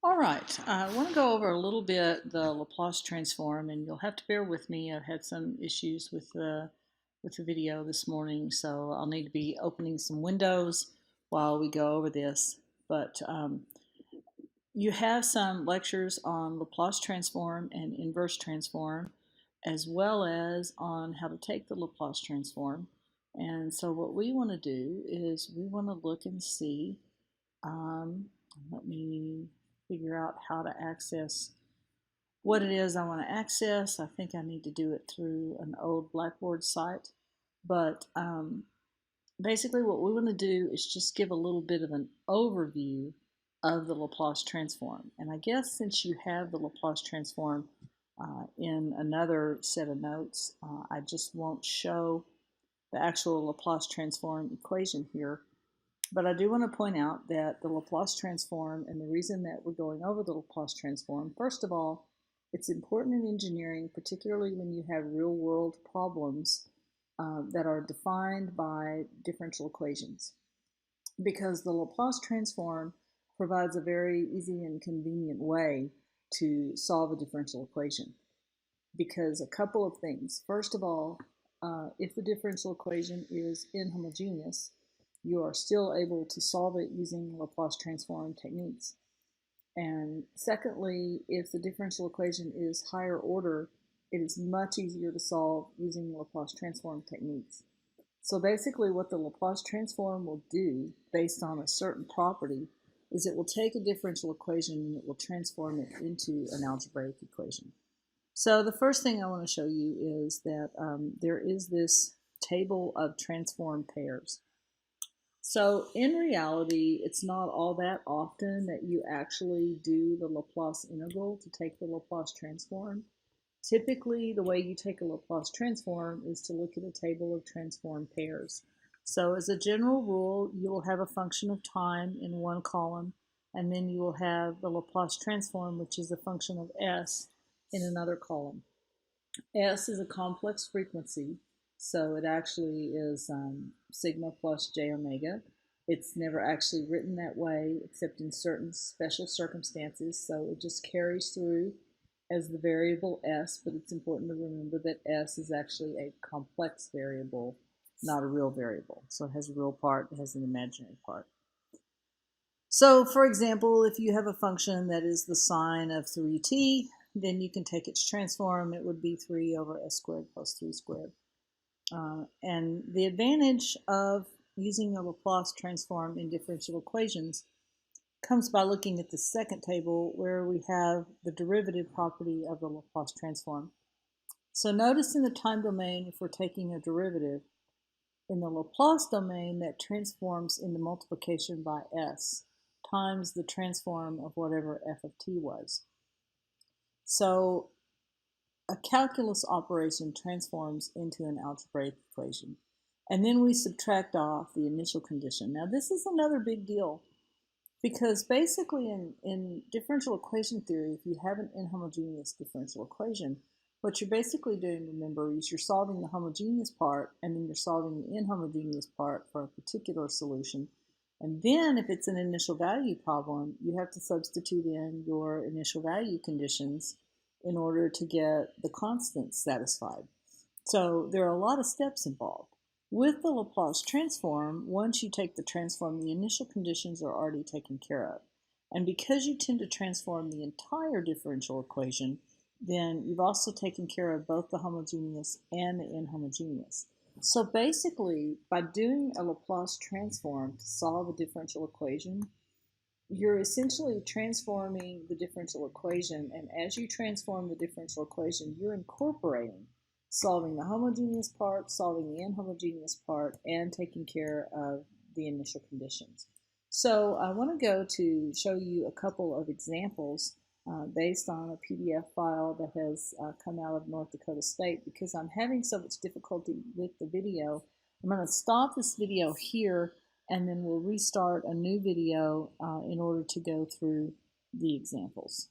All right, I want to go over a little bit the Laplace transform, and you'll have to bear with me. I've had some issues with the video this morning, so I'll need to be opening some windows while we go over this. But you have some lectures on Laplace transform and inverse transform, as well as on how to take the Laplace transform. And so what we want to do is we want to look and see. Let me figure out how to access what it is I want to access. I think I need to do it through an old Blackboard site. But basically what we want to do is just give a little bit of an overview of the Laplace transform. And I guess since you have the Laplace transform in another set of notes, I just won't show the actual Laplace transform equation here. But I do want to point out that the Laplace transform, and the reason that we're going over the Laplace transform, first of all, it's important in engineering, particularly when you have real-world problems that are defined by differential equations, because the Laplace transform provides a very easy and convenient way to solve a differential equation. Because a couple of things. First of all, if the differential equation is inhomogeneous, you are still able to solve it using Laplace transform techniques. And secondly, if the differential equation is higher order, it is much easier to solve using Laplace transform techniques. So basically what the Laplace transform will do, based on a certain property, is it will take a differential equation and it will transform it into an algebraic equation. So the first thing I want to show you is that there is this table of transform pairs. So in reality, it's not all that often that you actually do the Laplace integral to take the Laplace transform. Typically, the way you take a Laplace transform is to look at a table of transform pairs. So as a general rule, you will have a function of time in one column, and then you will have the Laplace transform, which is a function of s, in another column. S is a complex frequency, so it actually is sigma plus j omega. It's never actually written that way except in certain special circumstances, so it just carries through as the variable s, but it's important to remember that s is actually a complex variable, not a real variable. So it has a real part, it has an imaginary part. So for example, if you have a function that is the sine of 3t, then you can take its transform. It would be 3 over s squared plus 3 squared. And the advantage of using a Laplace transform in differential equations comes by looking at the second table where we have the derivative property of the Laplace transform. So notice in the time domain, if we're taking a derivative, in the Laplace domain, that transforms into multiplication by s times the transform of whatever f of t was. So a calculus operation transforms into an algebraic equation. And then we subtract off the initial condition. Now this is another big deal, because basically in differential equation theory, if you have an inhomogeneous differential equation, what you're basically doing, remember, is you're solving the homogeneous part, and then you're solving the inhomogeneous part for a particular solution. And then if it's an initial value problem, you have to substitute in your initial value conditions in order to get the constants satisfied. So there are a lot of steps involved. With the Laplace transform, once you take the transform, the initial conditions are already taken care of. And because you tend to transform the entire differential equation, then you've also taken care of both the homogeneous and the inhomogeneous. So basically, by doing a Laplace transform to solve a differential equation, you're essentially transforming the differential equation, and as you transform the differential equation, you're incorporating solving the homogeneous part, solving the inhomogeneous part, and taking care of the initial conditions. So I want to go to show you a couple of examples based on a PDF file that has come out of North Dakota State. Because I'm having so much difficulty with the video, I'm going to stop this video here, and then we'll restart a new video in order to go through the examples.